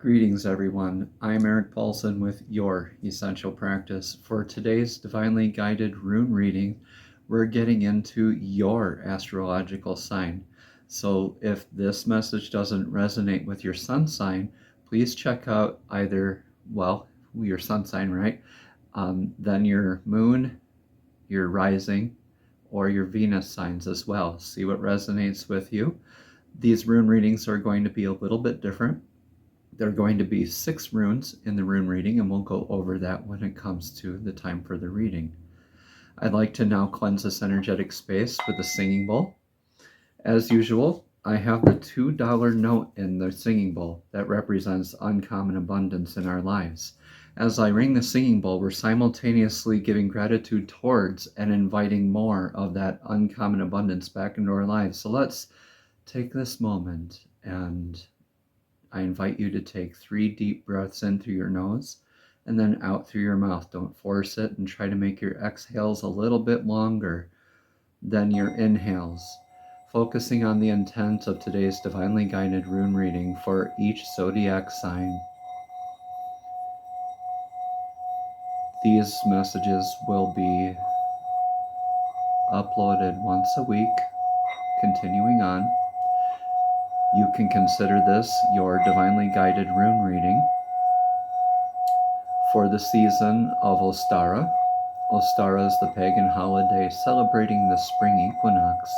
Greetings, everyone. I'm Eric Paulson with Your Essential Practice. For today's divinely guided rune reading, we're getting into your astrological sign. So if this message doesn't resonate with your sun sign, please check out either, your sun sign, right? Then your moon, your rising, or your Venus signs as well. See what resonates with you. These rune readings are going to be a little bit different. There are going to be 6 runes in the rune reading, and we'll go over that when it comes to the time for the reading. I'd like to now cleanse this energetic space with a singing bowl. As usual, I have the $2 note in the singing bowl that represents uncommon abundance in our lives. As I ring the singing bowl, we're simultaneously giving gratitude towards and inviting more of that uncommon abundance back into our lives. So let's take this moment, and I invite you to take 3 deep breaths in through your nose and then out through your mouth. Don't force it, and try to make your exhales a little bit longer than your inhales, focusing on the intent of today's divinely guided rune reading for each zodiac sign. These messages will be uploaded once a week, continuing on. You can consider this your divinely guided rune reading for the season of Ostara. Ostara is the pagan holiday celebrating the Spring Equinox.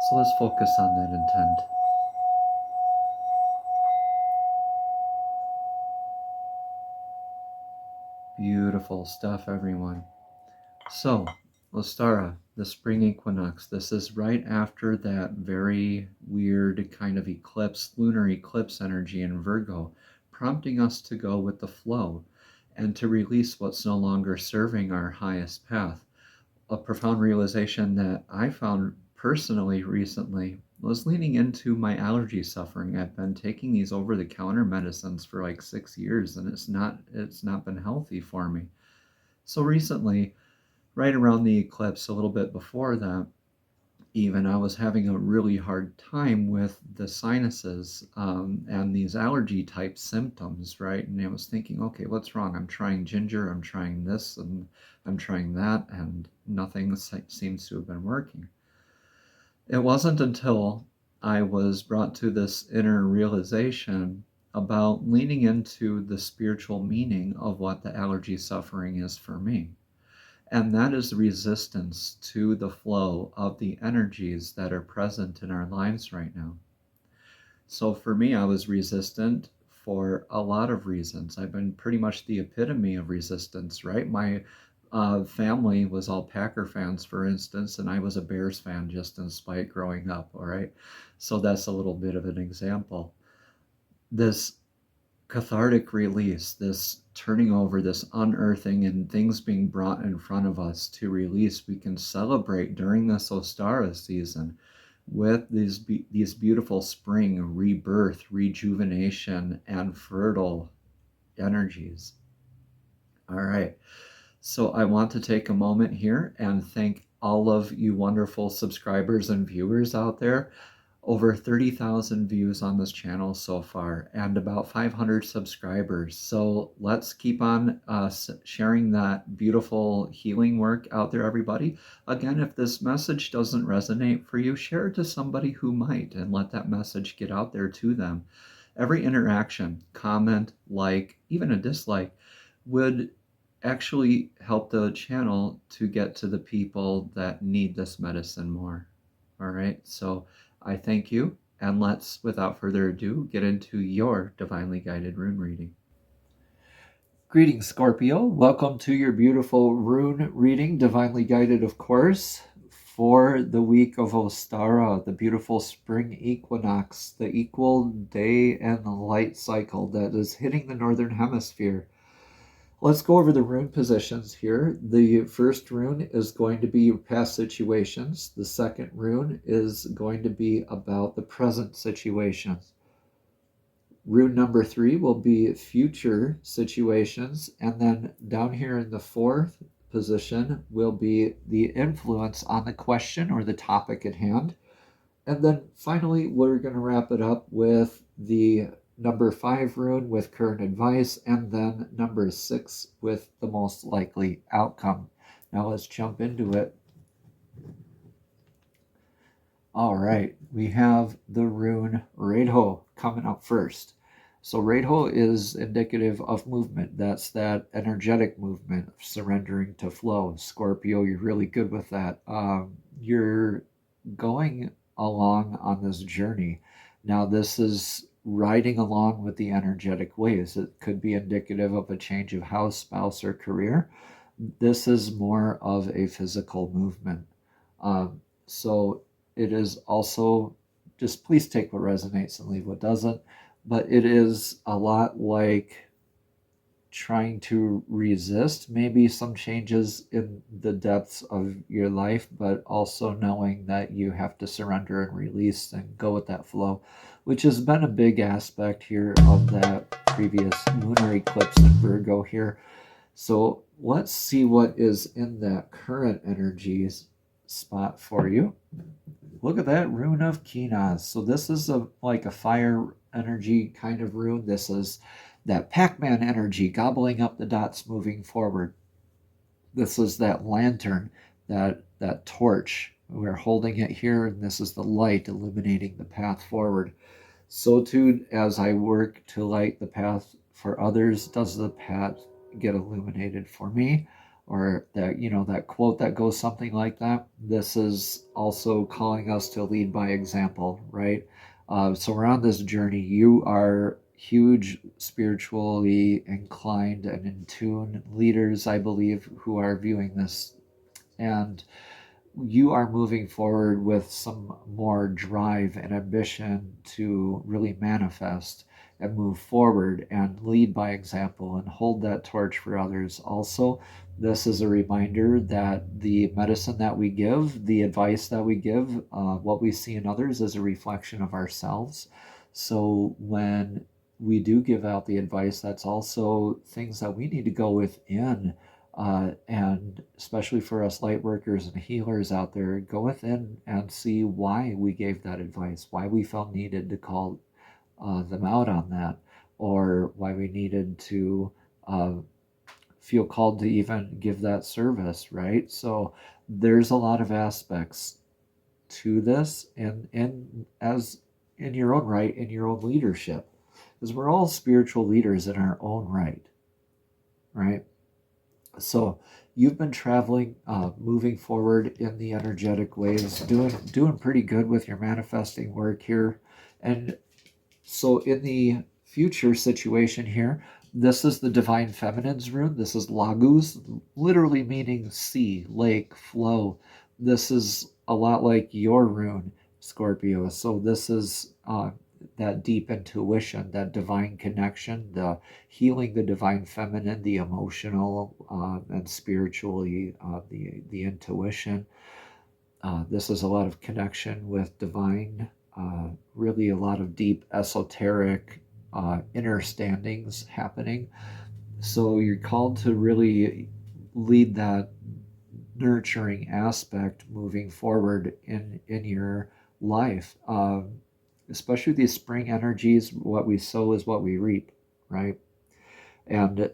So let's focus on that intent. Beautiful stuff, everyone. So, Ostara, the Spring Equinox, this is right after that very weird kind of eclipse, lunar eclipse energy in Virgo, prompting us to go with the flow and to release what's no longer serving our highest path. A profound realization that I found personally recently was leaning into my allergy suffering. I've been taking these over-the-counter medicines for like 6 years, and it's not been healthy for me. So recently, right around the eclipse, a little bit before that, even, I was having a really hard time with the sinuses and these allergy type symptoms, right? And I was thinking, okay, what's wrong? I'm trying ginger, I'm trying this, and I'm trying that, and nothing seems to have been working. It wasn't until I was brought to this inner realization about leaning into the spiritual meaning of what the allergy suffering is for me. And that is resistance to the flow of the energies that are present in our lives right now. So for me, I was resistant for a lot of reasons. I've been pretty much the epitome of resistance, right? My family was all Packer fans, for instance, and I was a Bears fan just in spite growing up, all right? So that's a little bit of an example. This cathartic release, this turning over, this unearthing, and things being brought in front of us to release, we can celebrate during this Ostara season with these beautiful spring rebirth, rejuvenation, and fertile energies. All right. So I want to take a moment here and thank all of you wonderful subscribers and viewers out there. Over 30,000 views on this channel so far, and about 500 subscribers. So let's keep on sharing that beautiful healing work out there, everybody. Again, if this message doesn't resonate for you, share it to somebody who might, and let that message get out there to them. Every interaction, comment, like, even a dislike, would actually help the channel to get to the people that need this medicine more. All right, so I thank you, and let's, without further ado, get into your divinely guided rune reading. Greetings, Scorpio. Welcome to your beautiful rune reading, divinely guided, of course, for the week of Ostara, the beautiful spring equinox, the equal day and light cycle that is hitting the Northern Hemisphere. Let's go over the rune positions here. The first rune is going to be past situations. The second rune is going to be about the present situations. Rune number 3 will be future situations. And then down here in the fourth position will be the influence on the question or the topic at hand. And then finally, we're going to wrap it up with the number 5 rune with current advice, and then number 6 with the most likely outcome. Now let's jump into it. All right, we have the rune Reidho coming up first. So Reidho is indicative of movement. That's that energetic movement of surrendering to flow. Scorpio, you're really good with that. You're going along on this journey. Now, this is riding along with the energetic waves. It could be indicative of a change of house, spouse, or career. This is more of a physical movement. So it is also, just please take what resonates and leave what doesn't, but it is a lot like trying to resist maybe some changes in the depths of your life, but also knowing that you have to surrender and release and go with that flow, which has been a big aspect here of that previous lunar eclipse in Virgo here. So let's see what is in that current energies spot for you. Look at that rune of Kinas. So this is like a fire energy kind of rune. This is that Pac-Man energy, gobbling up the dots, moving forward. This is that lantern, that torch. We're holding it here, and this is the light illuminating the path forward. So too, as I work to light the path for others, does the path get illuminated for me? Or that, that quote that goes something like that. This is also calling us to lead by example, right? So we're on this journey. You are huge spiritually inclined and in tune leaders, I believe, who are viewing this. And you are moving forward with some more drive and ambition to really manifest and move forward and lead by example and hold that torch for others. Also, this is a reminder that the medicine that we give, the advice that we give, what we see in others is a reflection of ourselves. So when we do give out the advice, that's also things that we need to go within, and especially for us light workers and healers out there, go within and see why we gave that advice, why we felt needed to call them out on that, or why we needed to feel called to even give that service, right? So there's a lot of aspects to this, and as in your own right, in your own leadership, because we're all spiritual leaders in our own right? So you've been traveling, moving forward in the energetic waves, doing pretty good with your manifesting work here. And so in the future situation here, this is the divine feminine's rune. This is Laguz, literally meaning sea, lake, flow. This is a lot like your rune, Scorpio. So this is that deep intuition, that divine connection, the healing the divine feminine, the emotional and spiritually, the intuition. This is a lot of connection with divine, really a lot of deep esoteric understandings happening. So you're called to really lead that nurturing aspect moving forward in your life. Especially these spring energies, what we sow is what we reap, right? And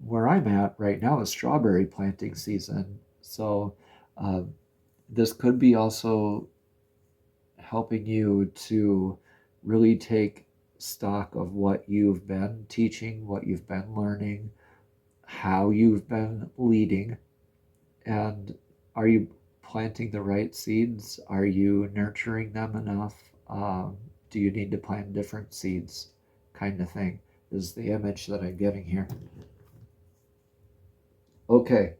where I'm at right now is strawberry planting season. So this could be also helping you to really take stock of what you've been teaching, what you've been learning, how you've been leading, and are you planting the right seeds? Are you nurturing them enough? Do you need to plant different seeds? Kind of thing is the image that I'm getting here. Okay,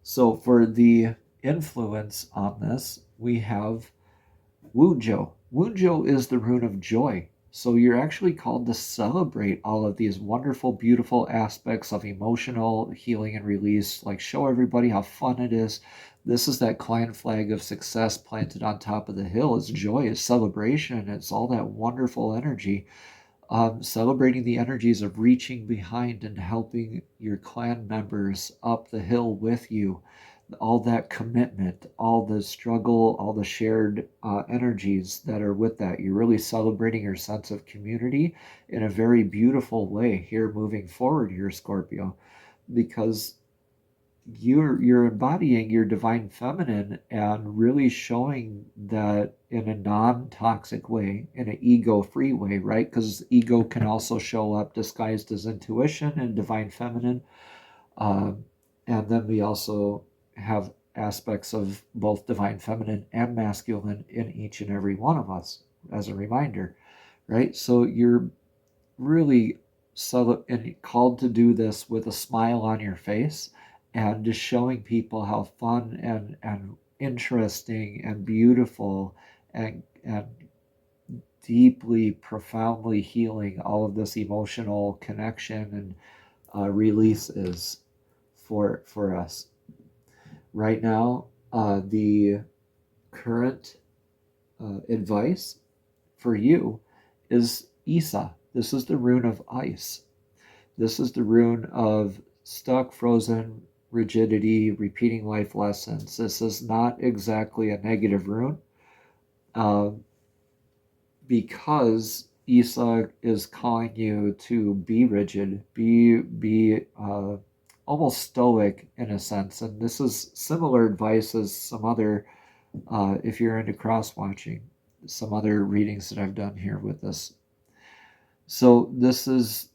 so for the influence on this, we have Wujo. Wujo is the rune of joy. So you're actually called to celebrate all of these wonderful, beautiful aspects of emotional healing and release. Like show everybody how fun it is. This is that client flag of success planted on top of the hill. It's joy, it's celebration, it's all that wonderful energy. Celebrating the energies of reaching behind and helping your clan members up the hill with you. all that commitment, all the struggle, all the shared energies that are with that. You're really celebrating your sense of community in a very beautiful way here moving forward here, Scorpio, because you're embodying your divine feminine and really showing that in a non-toxic way, in an ego-free way, right? Because ego can also show up disguised as intuition and divine feminine. um, and then we also have aspects of both divine feminine and masculine in each and every one of us, as a reminder, right? So you're really and called to do this with a smile on your face and just showing people how fun and interesting and beautiful and deeply, profoundly healing all of this emotional connection and release is for us. Right now, the current advice for you is Isa. This is the rune of ice. This is the rune of stuck, frozen, rigidity, repeating life lessons. This is not exactly a negative rune, uh, because Isa is calling you to be rigid, be almost stoic in a sense. And this is similar advice as some other, if you're into cross watching, some other readings that I've done here with this. So this is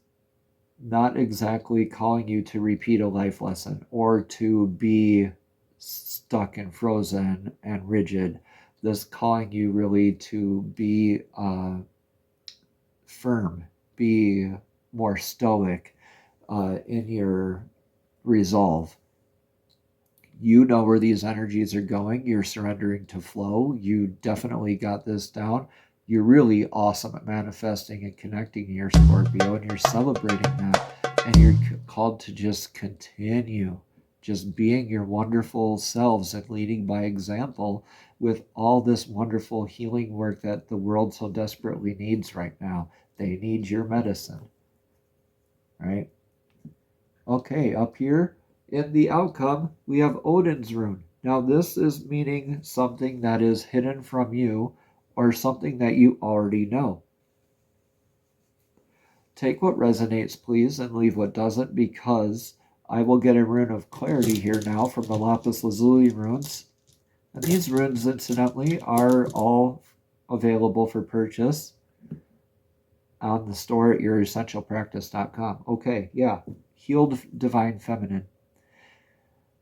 not exactly calling you to repeat a life lesson or to be stuck and frozen and rigid. This calling you really to be firm, be more stoic in your resolve. You know where these energies are going. You're surrendering to flow. You definitely got this down. You're really awesome at manifesting and connecting your Scorpio, and you're celebrating that. And you're called to just continue just being your wonderful selves and leading by example with all this wonderful healing work that the world so desperately needs right now. They need your medicine, right? Okay, up here in the outcome, we have Odin's rune. Now, this is meaning something that is hidden from you or something that you already know. Take what resonates, please, and leave what doesn't, because I will get a rune of clarity here now from the lapis lazuli runes. And these runes, incidentally, are all available for purchase on the store at youressentialpractice.com. Okay, yeah. Healed Divine Feminine.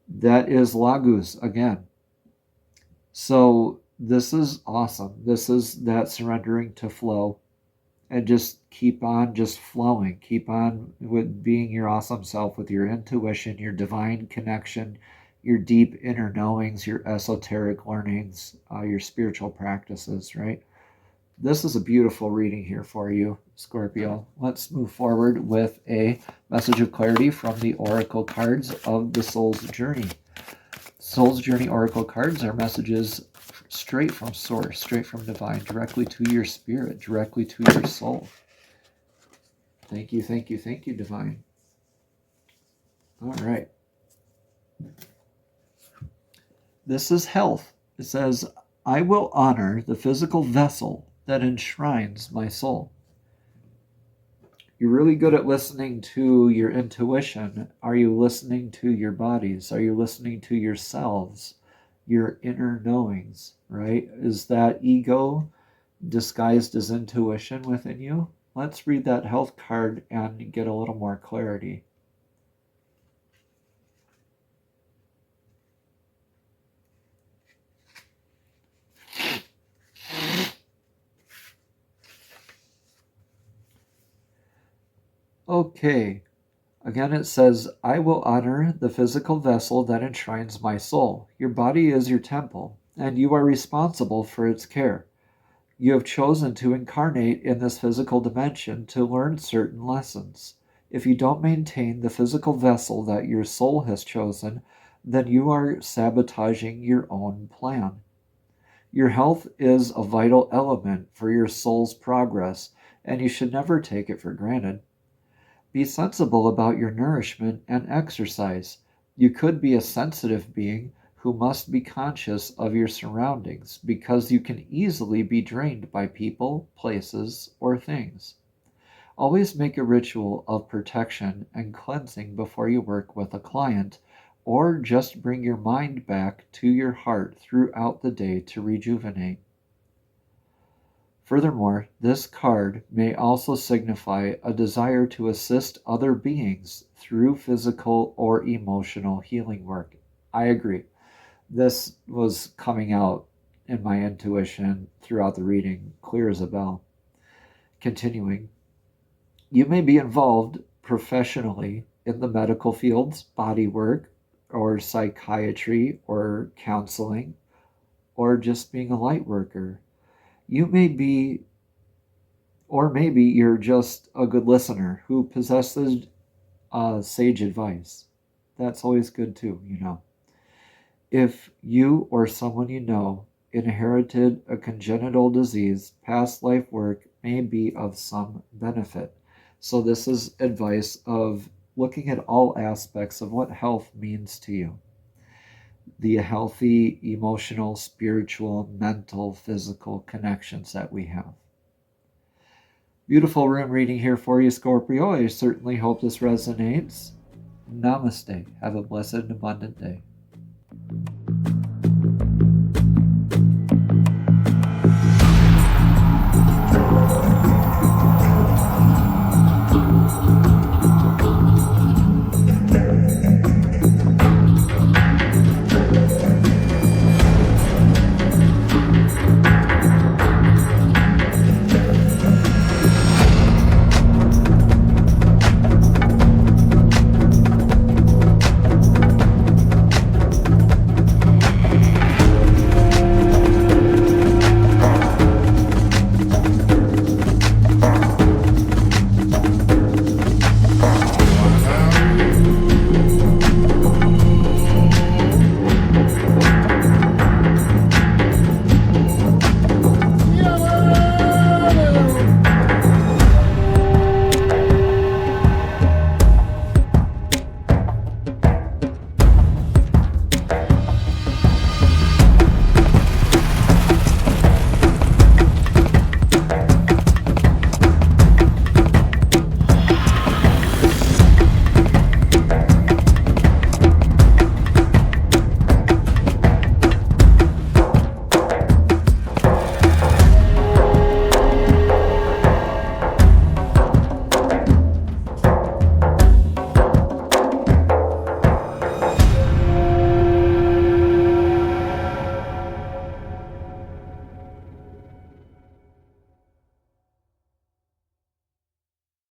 That is Lagus again. So this is awesome. This is that surrendering to flow and just keep on just flowing. Keep on with being your awesome self with your intuition, your divine connection, your deep inner knowings, your esoteric learnings, your spiritual practices, right? This is a beautiful reading here for you, Scorpio. Let's move forward with a message of clarity from the oracle cards of the soul's journey. Soul's Journey Oracle cards are messages straight from source, straight from divine, directly to your spirit, directly to your soul. Thank you, thank you, thank you, divine. All right. This is health. It says, I will honor the physical vessel that enshrines my soul. You're really good at listening to your intuition. Are you listening to your bodies? Are you listening to yourselves, your inner knowings, right? Is that ego disguised as intuition within you? Let's read that health card and get a little more clarity. Okay. Again, it says, I will honor the physical vessel that enshrines my soul. Your body is your temple, and you are responsible for its care. You have chosen to incarnate in this physical dimension to learn certain lessons. If you don't maintain the physical vessel that your soul has chosen, then you are sabotaging your own plan. Your health is a vital element for your soul's progress, and you should never take it for granted. Be sensible about your nourishment and exercise. You could be a sensitive being, who must be conscious of your surroundings because you can easily be drained by people, places, or things. Always make a ritual of protection and cleansing before you work with a client, or just bring your mind back to your heart throughout the day to rejuvenate. Furthermore, this card may also signify a desire to assist other beings through physical or emotional healing work. I agree. This was coming out in my intuition throughout the reading, clear as a bell. Continuing, you may be involved professionally in the medical fields, body work, or psychiatry, or counseling, or just being a light worker. You may be, or maybe you're just a good listener who possesses sage advice. That's always good too, you know. If you or someone you know inherited a congenital disease, past life work may be of some benefit. So this is advice of looking at all aspects of what health means to you. The healthy, emotional, spiritual, mental, physical connections that we have. Beautiful room reading here for you, Scorpio. I certainly hope this resonates. Namaste. Have a blessed and abundant day.